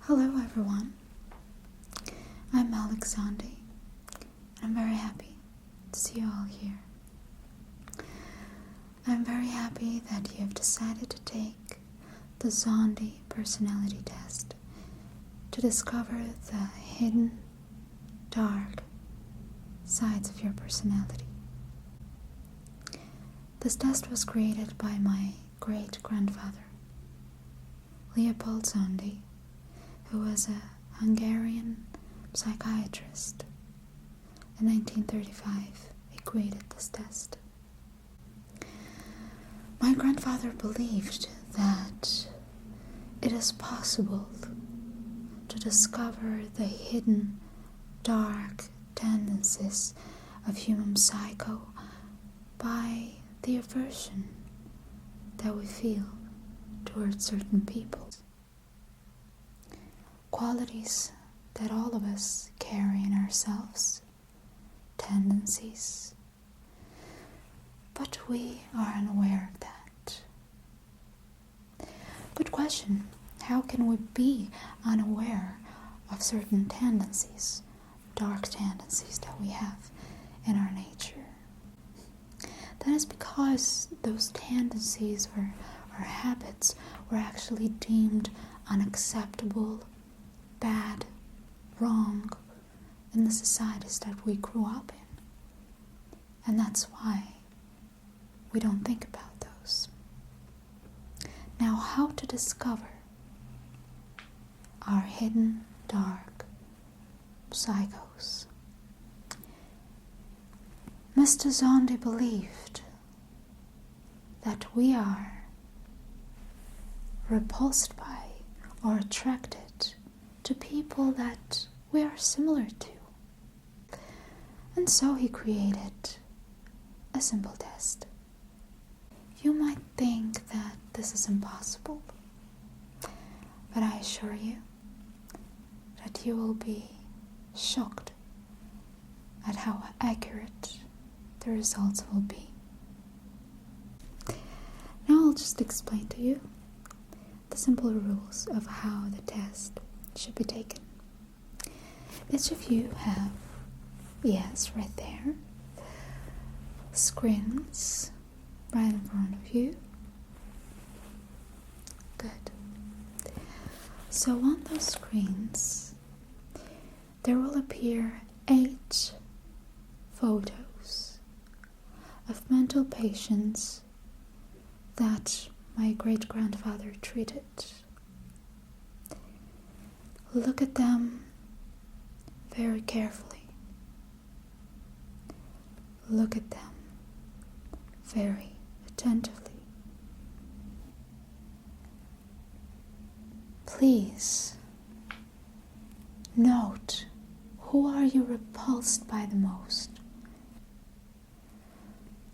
Hello everyone, I'm Doctor Szondi, and I'm very happy to see you all here. I'm very happy that you have decided to take the Szondi personality test to discover the hidden, dark sides of your personality. This test was created by my great-grandfather, Leopold Szondi, who was a Hungarian psychiatrist. In 1935, he created this test. My grandfather believed that it is possible to discover the hidden, dark tendencies of human psycho by the aversion that we feel towards certain people. Qualities that all of us carry in ourselves, tendencies, but we are unaware of that. Good question. How can we be unaware of certain tendencies, dark tendencies that we have in our nature? That is because those tendencies or habits were actually deemed unacceptable, bad, wrong in the societies that we grew up in. And that's why we don't think about those. Now, how to discover our hidden, dark psychos? Mr. Szondi believed that we are repulsed by or attracted to people that we are similar to. And so he created a simple test. You might think that this is impossible, but I assure you that you will be shocked at how accurate the results will be. Now I'll just explain to you the simple rules of how the test should be taken. Each of you have, yes, right there, screens right in front of you. Good. So on those screens, there will appear 8 photos of mental patients that my great-grandfather treated. Look at them very carefully. Look at them very attentively. Please note, who are you repulsed by the most?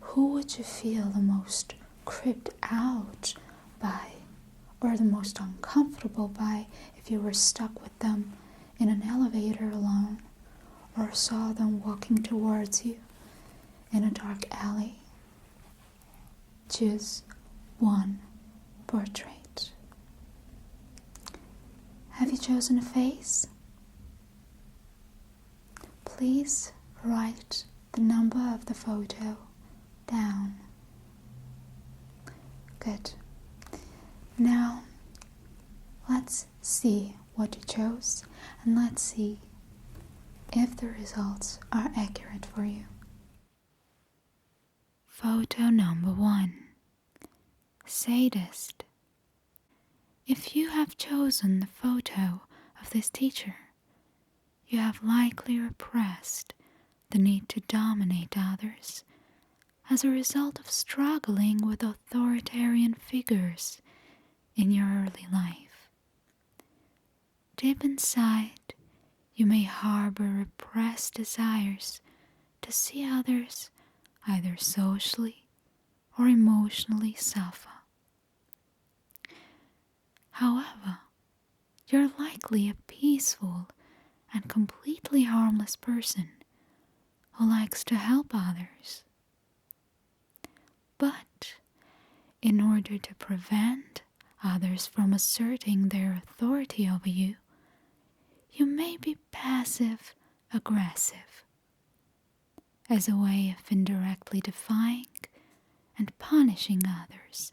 Who would you feel the most creeped out by, or the most uncomfortable by if you were stuck with them in an elevator alone, or saw them walking towards you in a dark alley? Choose one portrait. Have you chosen a face? Please write the number of the photo down. Good. Now, let's see what you chose, and let's see if the results are accurate for you. Photo number 1. Sadist. If you have chosen the photo of this teacher, you have likely repressed the need to dominate others as a result of struggling with authoritarian figures in your early life. Deep inside, you may harbor repressed desires to see others either socially or emotionally suffer. However, you're likely a peaceful and completely harmless person who likes to help others. But in order to prevent others from asserting their authority over you, you may be passive aggressive as a way of indirectly defying and punishing others.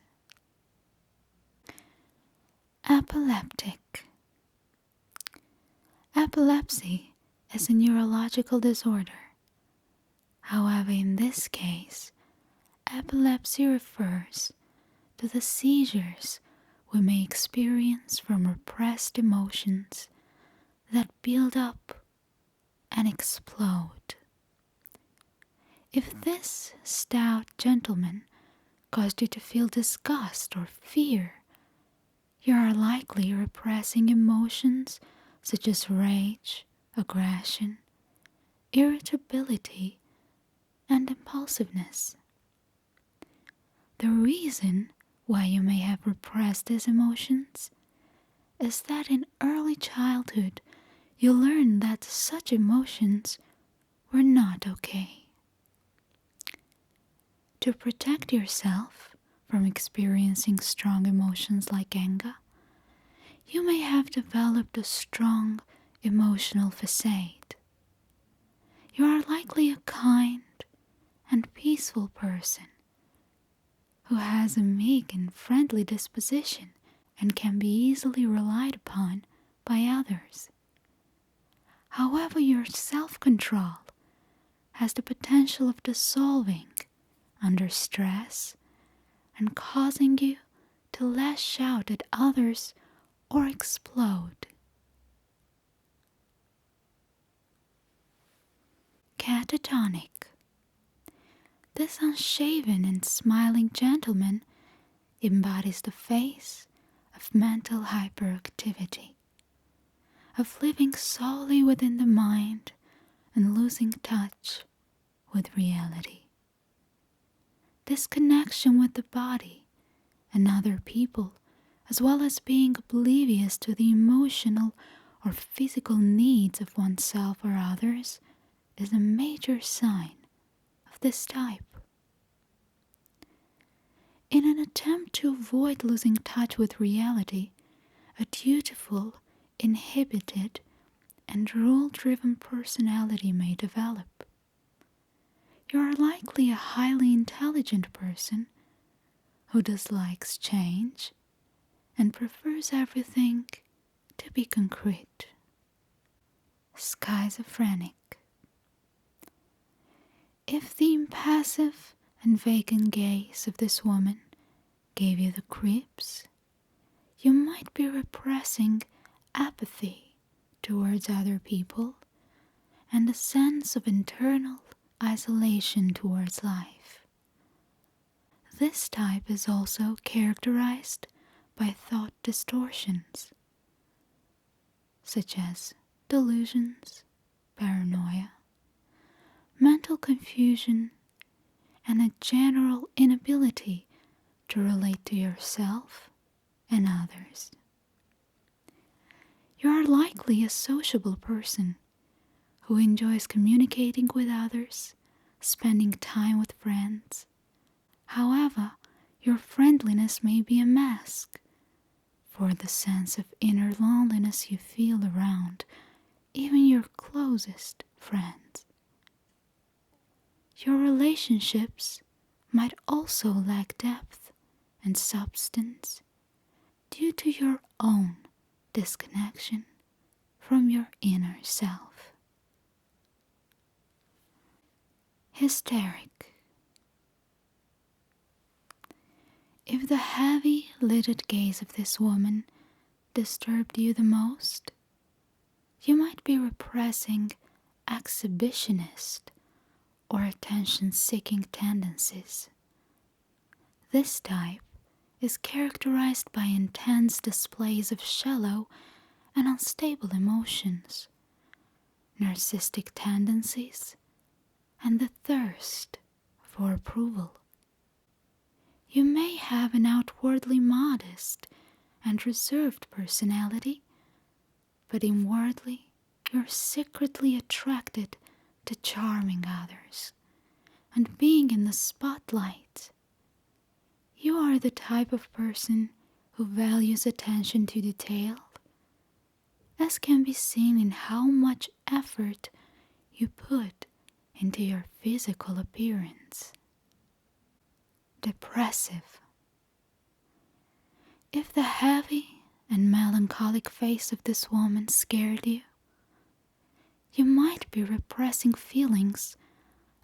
Epileptic. Epilepsy is a neurological disorder. However, in this case, epilepsy refers to the seizures we may experience from repressed emotions that build up and explode. If this stout gentleman caused you to feel disgust or fear, you are likely repressing emotions such as rage, aggression, irritability, and impulsiveness. The reason why you may have repressed these emotions is that in early childhood you learned that such emotions were not okay. To protect yourself from experiencing strong emotions like anger, you may have developed a strong emotional facade. You are likely a kind and peaceful person who has a meek and friendly disposition and can be easily relied upon by others. However, your self-control has the potential of dissolving under stress and causing you to lash out at others or explode. Catatonic. This unshaven and smiling gentleman embodies the face of mental hyperactivity, of living solely within the mind and losing touch with reality. This connection with the body and other people, as well as being oblivious to the emotional or physical needs of oneself or others, is a major sign of this type. In an attempt to avoid losing touch with reality, a dutiful, inhibited, and rule-driven personality may develop. You are likely a highly intelligent person who dislikes change and prefers everything to be concrete. Schizophrenic. If the impassive and vacant gaze of this woman gave you the creeps, you might be repressing apathy towards other people and a sense of internal isolation towards life. This type is also characterized by thought distortions, such as delusions, paranoia, mental confusion, and a general inability to relate to yourself and others. You are likely a sociable person who enjoys communicating with others, spending time with friends. However, your friendliness may be a mask for the sense of inner loneliness you feel around even your closest friends. Your relationships might also lack depth and substance due to your own disconnection from your inner self. Hysteric. If the heavy-lidded gaze of this woman disturbed you the most, you might be repressing exhibitionist or attention-seeking tendencies. This type is characterized by intense displays of shallow and unstable emotions, narcissistic tendencies, and the thirst for approval. You may have an outwardly modest and reserved personality, but inwardly you're secretly attracted to charming others and being in the spotlight. You are the type of person who values attention to detail as can be seen in how much effort you put into your physical appearance. Depressive. If the heavy and melancholic face of this woman scared you, you might be repressing feelings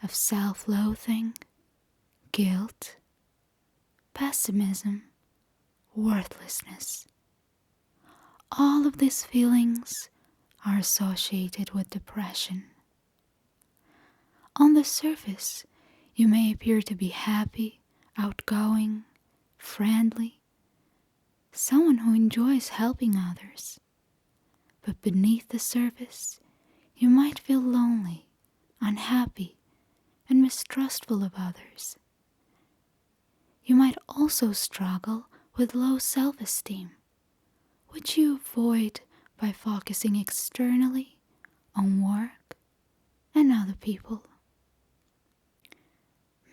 of self-loathing, guilt, pessimism, worthlessness. All of these feelings are associated with depression. On the surface, you may appear to be happy, outgoing, friendly, someone who enjoys helping others. But beneath the surface, you might feel lonely, unhappy, and mistrustful of others. You might also struggle with low self-esteem, which you avoid by focusing externally on work and other people.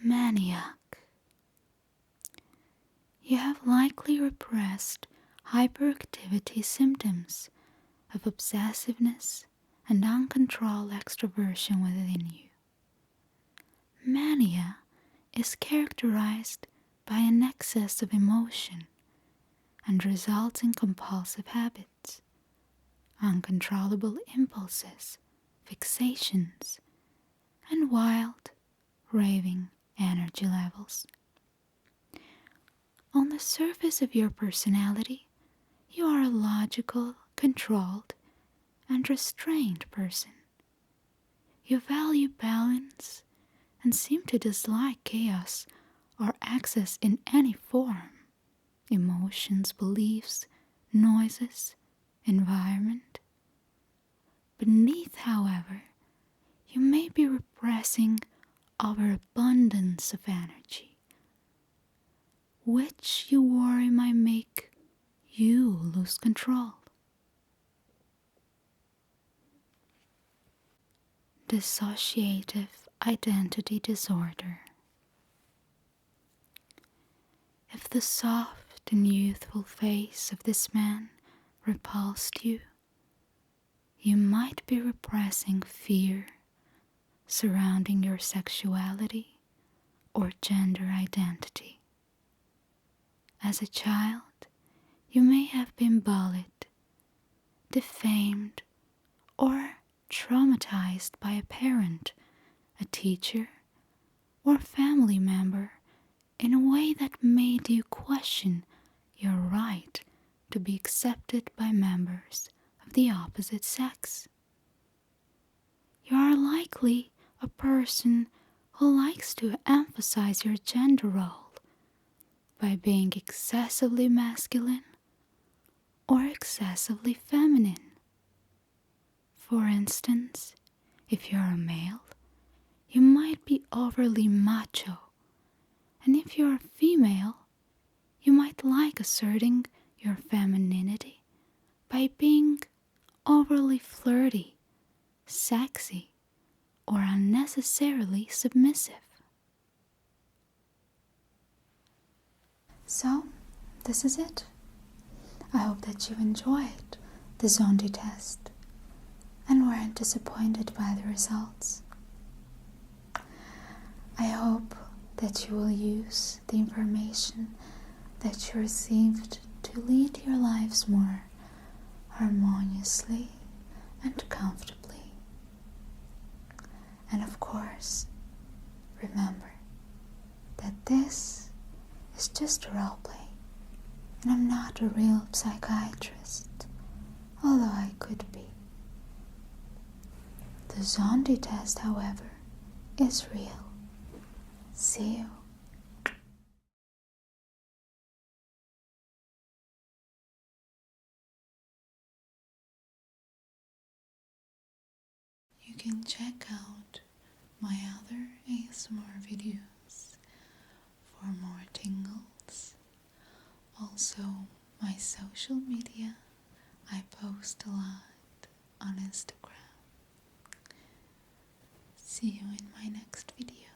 Maniac. You have likely repressed hyperactivity symptoms of obsessiveness and uncontrolled extroversion within you. Mania is characterized by an excess of emotion and results in compulsive habits, uncontrollable impulses, fixations, and wild, raving energy levels. On the surface of your personality, you are a logical, controlled, and restrained person. You value balance and seem to dislike chaos or excess in any form. Emotions, beliefs, noises, environment. Beneath, however, you may be repressing overabundance of energy, which you worry might make you lose control. Dissociative identity disorder. If the soft and youthful face of this man repulsed you, you might be repressing fear surrounding your sexuality or gender identity. As a child, you may have been bullied, defamed, or traumatized by a parent, a teacher, or family member in a way that made you question your right to be accepted by members of the opposite sex. You are likely a person who likes to emphasize your gender role by being excessively masculine or excessively feminine. For instance, if you're a male, you might be overly macho, and if you're a female, you might like asserting your femininity by being overly flirty, sexy, or unnecessarily submissive. So, this is it. I hope that you enjoyed the Szondi test and weren't disappointed by the results. I hope that you will use the information that you received to lead your lives more harmoniously and comfortably. And of course, remember that this is just a roleplay, and I'm not a real psychiatrist, although I could be. The Szondi test, however, is real. See you. You can check out my other ASMR videos for more tingles. Also, my social media, I post a lot on Instagram. See you in my next video.